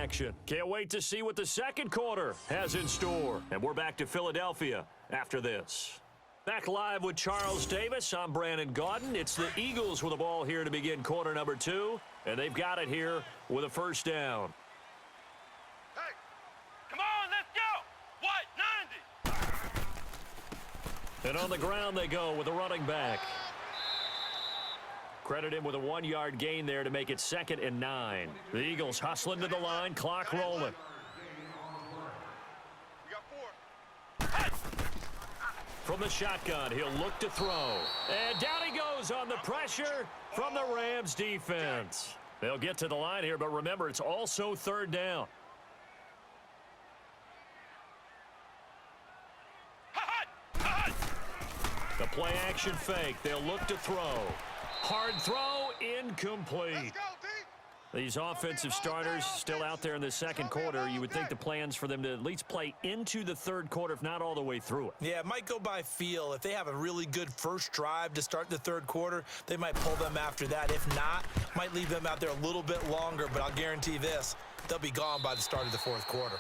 action. Can't wait to see what the second quarter has in store. And we're back to Philadelphia after this. Back live with Charles Davis. I'm Brandon Gaudin. It's the Eagles with the ball here to begin quarter number 2. And they've got it here with a first down. Hey, come on, let's go. What, 90? And on the ground they go with a running back. Credit him with a 1-yard gain there to make it 2nd and 9. The Eagles hustling to the line, clock rolling. We got 4. From the shotgun, he'll look to throw. And down he goes on the pressure from the Rams defense. They'll get to the line here, but remember, it's also 3rd down. The play action fake. They'll look to throw. Hard throw, incomplete. These offensive starters still out there in the second quarter. You would think the plans for them to at least play into the third quarter, if not all the way through it. Yeah, it might go by feel. If they have a really good first drive to start the third quarter, they might pull them after that. If not, might leave them out there a little bit longer, but I'll guarantee this, they'll be gone by the start of the fourth quarter.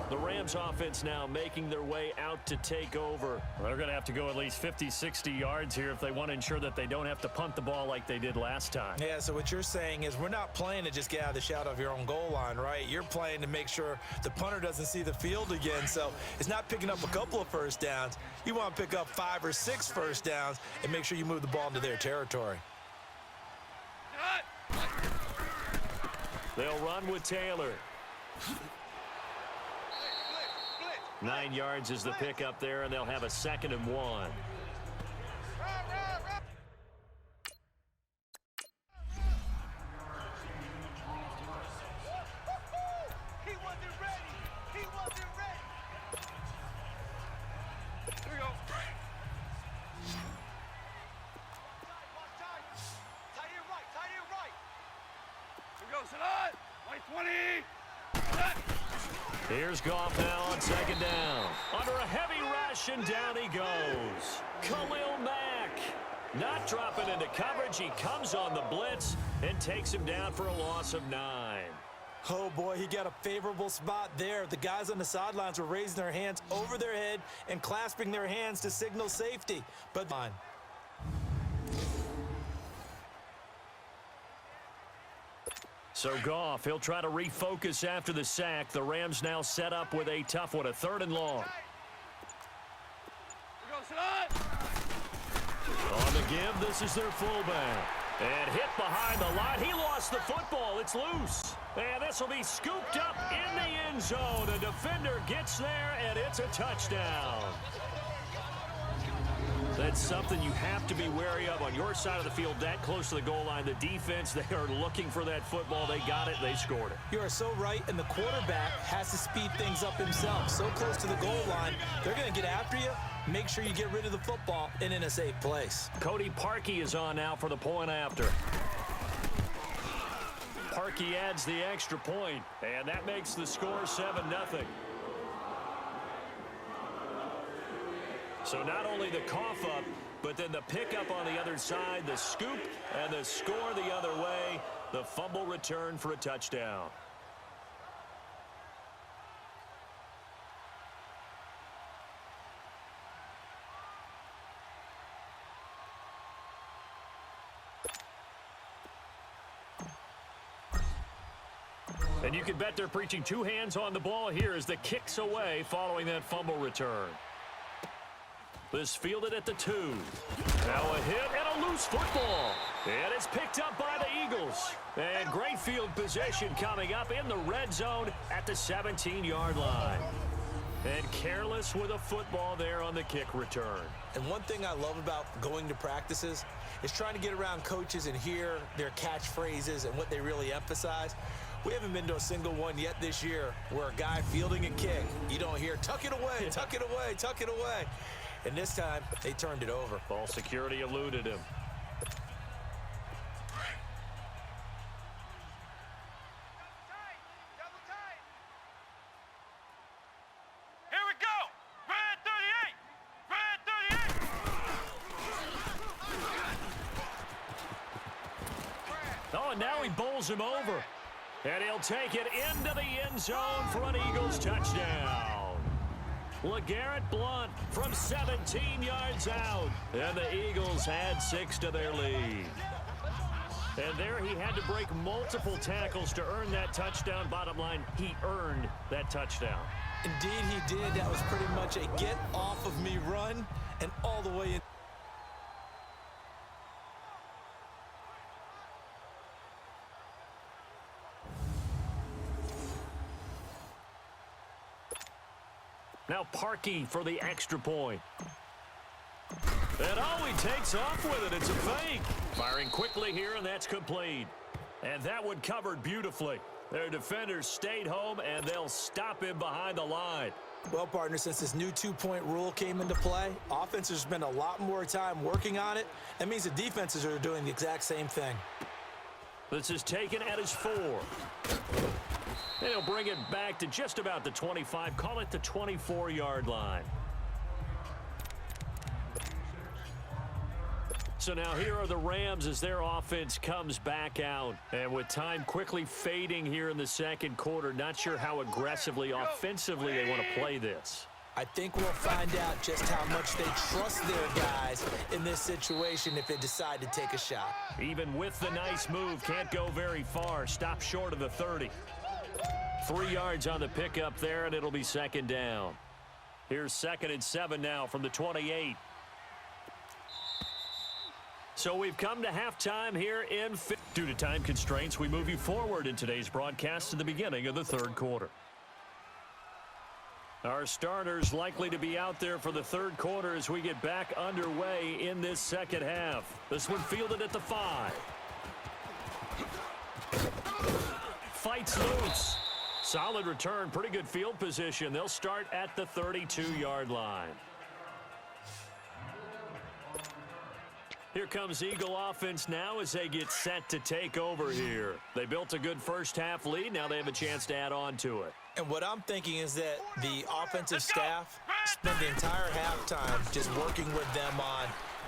The Rams offense now making their way out to take over. They're going to have to go at least 50, 60 yards here if they want to ensure that they don't have to punt the ball like they did last time. Yeah, so what you're saying is we're not playing to just get out of the shadow of your own goal line, right? You're playing to make sure the punter doesn't see the field again. So it's not picking up a couple of first downs. You want to pick up 5 or 6 first downs and make sure you move the ball into their territory. They'll run with Taylor. 9 yards is the pickup there, and they'll have a 2nd and 1. He wasn't ready. He wasn't ready. Here we go. Tight end right. Tight end right. Here we go, Salah. Right 20. Here's Goff now on 2nd down. Under a heavy rush, and down he goes. Khalil Mack not dropping into coverage. He comes on the blitz and takes him down for a loss of 9. Oh, boy, he got a favorable spot there. The guys on the sidelines were raising their hands over their head and clasping their hands to signal safety. But fine. So Goff, he'll try to refocus after the sack. The Rams now set up with a tough one, a 3rd and long. On the give, this is their fullback. And hit behind the line. He lost the football. It's loose. And this will be scooped up in the end zone. The defender gets there, and it's a touchdown. That's something you have to be wary of on your side of the field, that close to the goal line. The defense, they are looking for that football. They got it. They scored it. You are so right, and the quarterback has to speed things up himself. So close to the goal line, they're going to get after you. Make sure you get rid of the football and in a safe place. Cody Parkey is on now for the point after. Parkey adds the extra point, and that makes the score 7-0. So not only the cough up, but then the pickup on the other side, the scoop, and the score the other way, the fumble return for a touchdown. And you can bet they're preaching 2 hands on the ball here as the kick's away following that fumble return. This fielded at the 2. Now a hit and a loose football. And it's picked up by the Eagles. And great field position coming up in the red zone at the 17-yard line. And careless with a football there on the kick return. And one thing I love about going to practices is trying to get around coaches and hear their catchphrases and what they really emphasize. We haven't been to a single one yet this year where a guy fielding a kick, you don't hear, tuck it away, tuck it away, tuck it away. And this time, they turned it over. Ball security eluded him. Here we go. and now he bowls him over. And he'll take it into the end zone for an Eagles touchdown. LeGarrette Blount from 17 yards out. And the Eagles add 6 to their lead. And there he had to break multiple tackles to earn that touchdown. Bottom line, he earned that touchdown. Indeed he did. That was pretty much a get off of me run and all the way in. Now Parkey for the extra point. And he takes off with it. It's a fake. Firing quickly here, and that's complete. And that one covered beautifully. Their defenders stayed home, and they'll stop him behind the line. Well, partner, since this new two-point rule came into play, offenses spend a lot more time working on it. That means the defenses are doing the exact same thing. This is taken at his 4. And he'll bring it back to just about the 25. Call it the 24-yard line. So now here are the Rams as their offense comes back out. And with time quickly fading here in the second quarter, not sure how aggressively, offensively they want to play this. I think we'll find out just how much they trust their guys in this situation if they decide to take a shot. Even with the nice move, can't go very far. Stop short of the 30. 3 yards on the pickup there, and it'll be second down. Here's 2nd and 7 now from the 28. So we've come to halftime here in. Due to time constraints, we move you forward in today's broadcast to the beginning of the third quarter. Our starters likely to be out there for the third quarter as we get back underway in this second half. This one fielded at the 5. Fights loose. Solid return, pretty good field position. They'll start at the 32-yard line. Here comes Eagle offense now as they get set to take over here. They built a good first half lead. Now they have a chance to add on to it. And what I'm thinking is that the offensive staff spend the entire halftime just working with them on,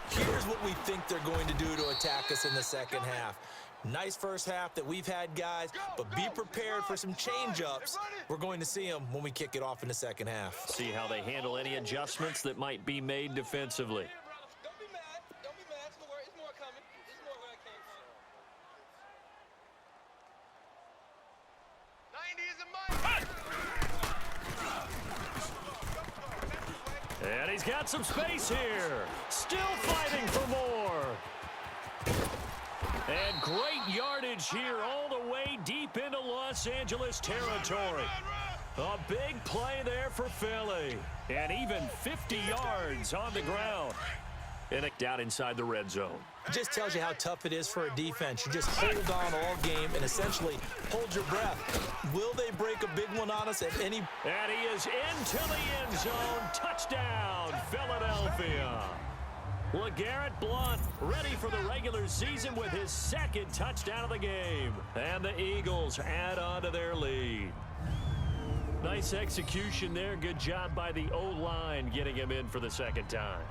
here's what we think they're going to do to attack us in the second half. Nice first half that we've had, guys, but be prepared for some change-ups. We're going to see them when we kick it off in the second half. See how they handle any adjustments that might be made defensively. And he's got some space here. Still fighting for more. And great yardage here all the way deep into Los Angeles territory. A big play there for Philly. And even 50 yards on the ground. And it down inside the red zone. It just tells you how tough it is for a defense. You just hold on all game and essentially hold your breath. Will they break a big one on us at any? And he is into the end zone. Touchdown, Philadelphia. LeGarrette Blount ready for the regular season with his 2nd touchdown of the game. And the Eagles add on to their lead. Nice execution there. Good job by the O-line getting him in for the 2nd time.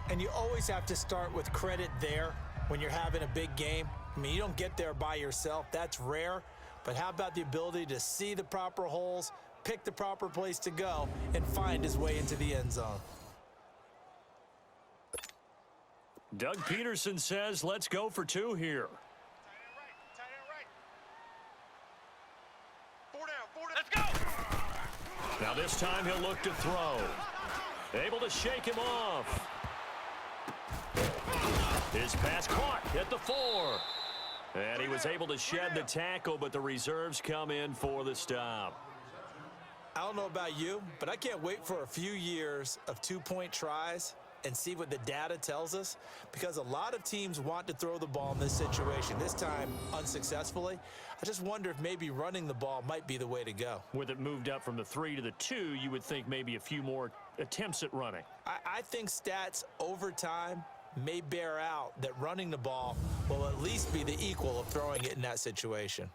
And you always have to start with credit there when you're having a big game. I mean, you don't get there by yourself. That's rare. But how about the ability to see the proper holes, pick the proper place to go, and find his way into the end zone? Doug Peterson says, let's go for 2 here. Let's go! Now this time he'll look to throw. Able to shake him off. His pass caught at the 4. And he was able to shed the tackle, but the reserves come in for the stop. I don't know about you, but I can't wait for a few years of 2-point tries and see what the data tells us, because a lot of teams want to throw the ball in this situation, this time unsuccessfully. I just wonder if maybe running the ball might be the way to go. With it moved up from the 3 to the 2, you would think maybe a few more attempts at running. I think stats over time may bear out that running the ball will at least be the equal of throwing it in that situation.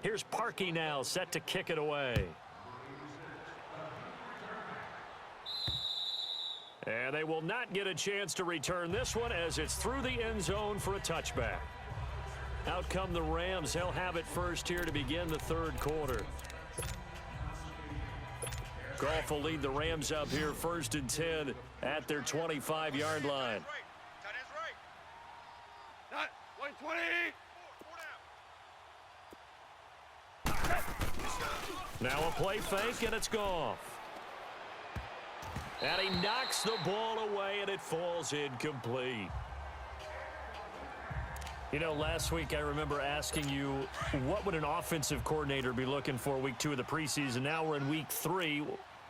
Here's Parkey now, set to kick it away. And they will not get a chance to return this one as it's through the end zone for a touchback. Out come the Rams. They'll have it first here to begin the third quarter. Goff will lead the Rams up here first and 10 at their 25-yard line. Tight end's right. Not 120. Now a play fake, and it's Goff. And he knocks the ball away, and it falls incomplete. You know, last week I remember asking you, what would an offensive coordinator be looking for week 2 of the preseason? Now we're in week 3.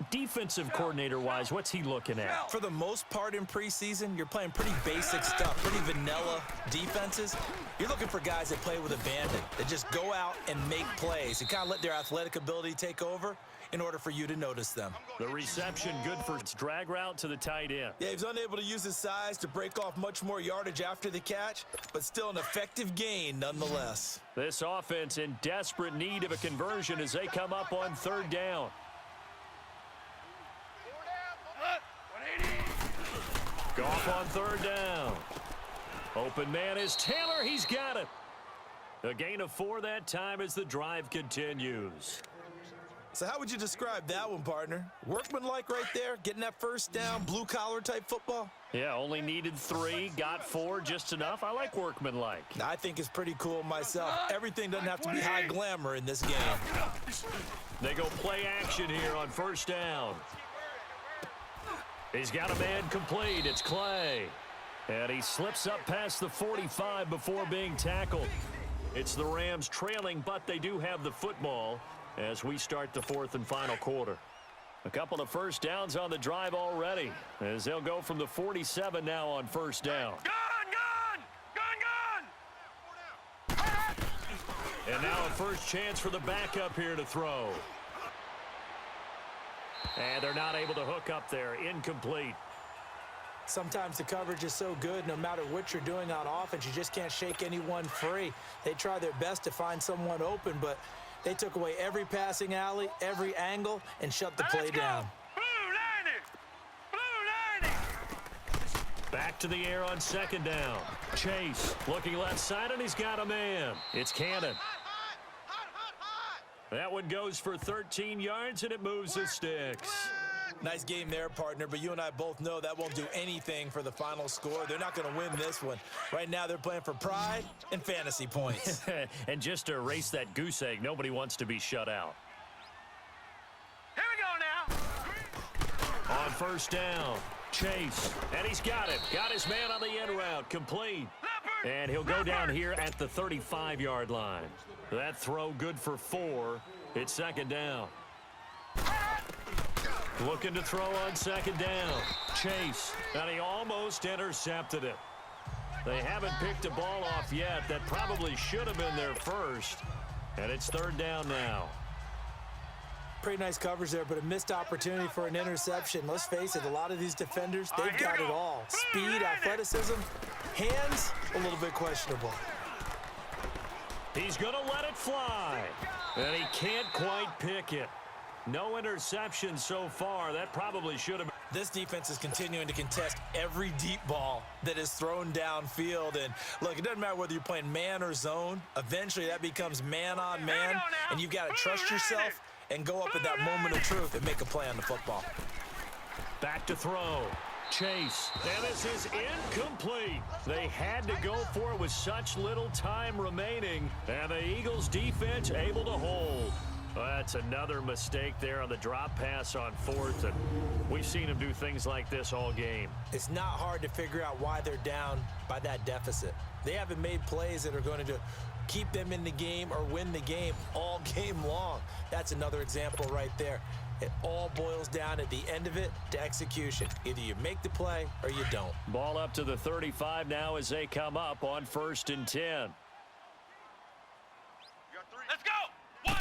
Defensive coordinator-wise, what's he looking at? For the most part in preseason, you're playing pretty basic stuff, pretty vanilla defenses. You're looking for guys that play with abandon, that just go out and make plays and kind of let their athletic ability take over in order for you to notice them. The reception good for its drag route to the tight end. Yeah, he's unable to use his size to break off much more yardage after the catch, but still an effective gain nonetheless. This offense in desperate need of a conversion as they come up on third down. Goff on third down. Open man is Taylor. He's got it. A gain of 4 that time as the drive continues. So how would you describe that one, partner? Workmanlike right there, getting that first down, blue-collar type football? Yeah, only needed 3, got 4, just enough. I like workmanlike. I think it's pretty cool myself. Everything doesn't have to be high glamour in this game. They go play action here on first down. He's got a man complete. It's Clay. And he slips up past the 45 before being tackled. It's the Rams trailing, but they do have the football as we start the 4th and final quarter. A couple of first downs on the drive already as they'll go from the 47 now on first down. Gun! And now a first chance for the backup here to throw. And they're not able to hook up there. Incomplete. Sometimes the coverage is so good, no matter what you're doing on offense, you just can't shake anyone free. They try their best to find someone open, but they took away every passing alley, every angle, and shut the play down. Blue 90! Back to the air on second down. Chase looking left side, and he's got a man. It's Cannon. That one goes for 13 yards, and it moves the sticks. Nice game there, partner, but you and I both know that won't do anything for the final score. They're not going to win this one. Right now, they're playing for pride and fantasy points. And just to erase that goose egg, nobody wants to be shut out. Here we go now! On first down, Chase, and he's got it. Got his man on the end route, complete. And he'll go down here at the 35-yard line. That throw good for 4. It's second down. Looking to throw on second down. Chase, and he almost intercepted it. They haven't picked a ball off yet. That probably should have been their first. And it's third down now. Pretty nice coverage there, but a missed opportunity for an interception. Let's face it, a lot of these defenders, they've got it all. Speed, athleticism, hands, a little bit questionable. He's going to let it fly. And he can't quite pick it. No interception so far. That probably should have been. This defense is continuing to contest every deep ball that is thrown downfield. And, look, it doesn't matter whether you're playing man or zone. Eventually, that becomes man on man. And you've got to trust yourself and go up at that moment of truth and make a play on the football. Back to throw. Chase. And this is incomplete. They had to go for it with such little time remaining. And the Eagles defense able to hold. Well, that's another mistake there on the drop pass on 4th, and we've seen him do things like this all game. It's not hard to figure out why they're down by that deficit. They haven't made plays that are going to keep them in the game or win the game all game long. That's another example right there. It all boils down at the end of it to execution. Either you make the play or you don't. Ball up to the 35 now as they come up on 1st and 10. Let's go! One!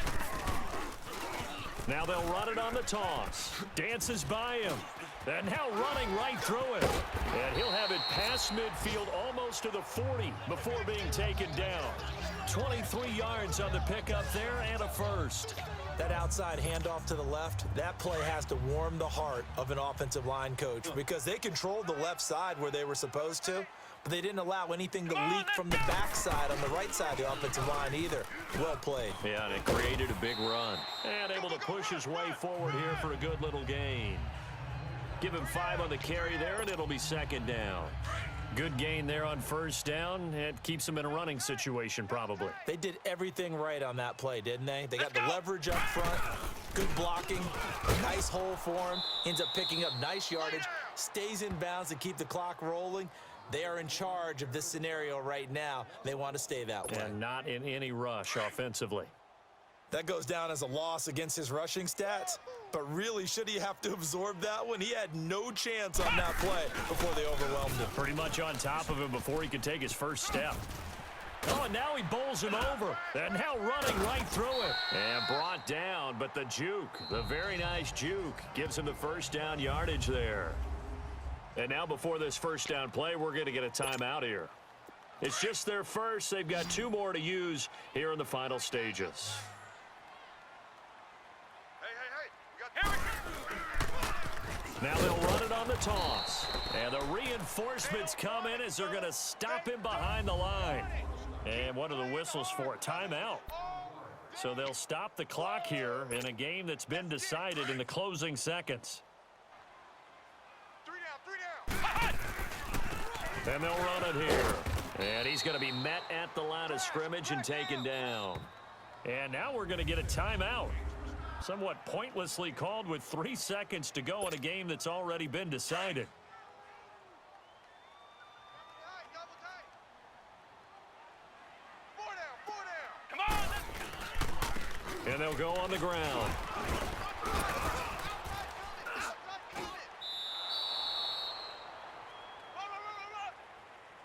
Now they'll run it on the toss. Dances by him. And now running right through it. And he'll have it past midfield almost to the 40 before being taken down. 23 yards on the pickup there and a first. That outside handoff to the left, that play has to warm the heart of an offensive line coach because they controlled the left side where they were supposed to, but they didn't allow anything to leak from the backside on the right side of the offensive line either. Well played. Yeah, and it created a big run. And able to push his way forward here for a good little gain. Give him 5 on the carry there, and it'll be second down. Good gain there on first down. It keeps them in a running situation probably. They did everything right on that play, didn't they? They got the leverage up front, good blocking, nice hole for him, ends up picking up nice yardage, stays in bounds to keep the clock rolling. They are in charge of this scenario right now. They want to stay that way. And not in any rush offensively. That goes down as a loss against his rushing stats. But really, should he have to absorb that one? He had no chance on that play before they overwhelmed him. Pretty much on top of him before he could take his first step. Oh, and now he bowls him over. And now running right through it. And brought down, but the juke, the very nice juke, gives him the first down yardage there. And now before this first down play, we're going to get a timeout here. It's just their first. They've got 2 more to use here in the final stages. Now they'll run it on the toss. And the reinforcements come in as they're going to stop him behind the line. And what are the whistles for? Timeout. So they'll stop the clock here in a game that's been decided in the closing seconds. 3 down. And they'll run it here. And he's going to be met at the line of scrimmage and taken down. And now we're going to get a timeout. Somewhat pointlessly called with 3 seconds to go in a game that's already been decided. Come on. And they'll go on the ground.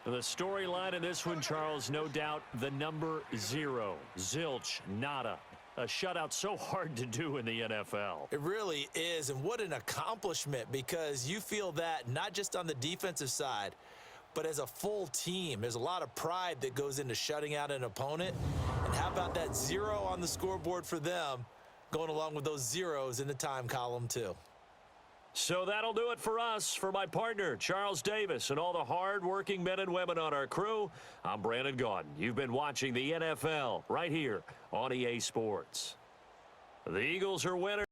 The storyline in this one, Charles, no doubt the number 0. Zilch, nada. A shutout so hard to do in the NFL. It really is, and what an accomplishment, because you feel that not just on the defensive side, but as a full team. There's a lot of pride that goes into shutting out an opponent. And how about that 0 on the scoreboard for them, going along with those zeros in the time column too. So that'll do it for us. For my partner, Charles Davis, and all the hard-working men and women on our crew, I'm Brandon Gaudin. You've been watching the NFL right here on EA Sports. The Eagles are winners.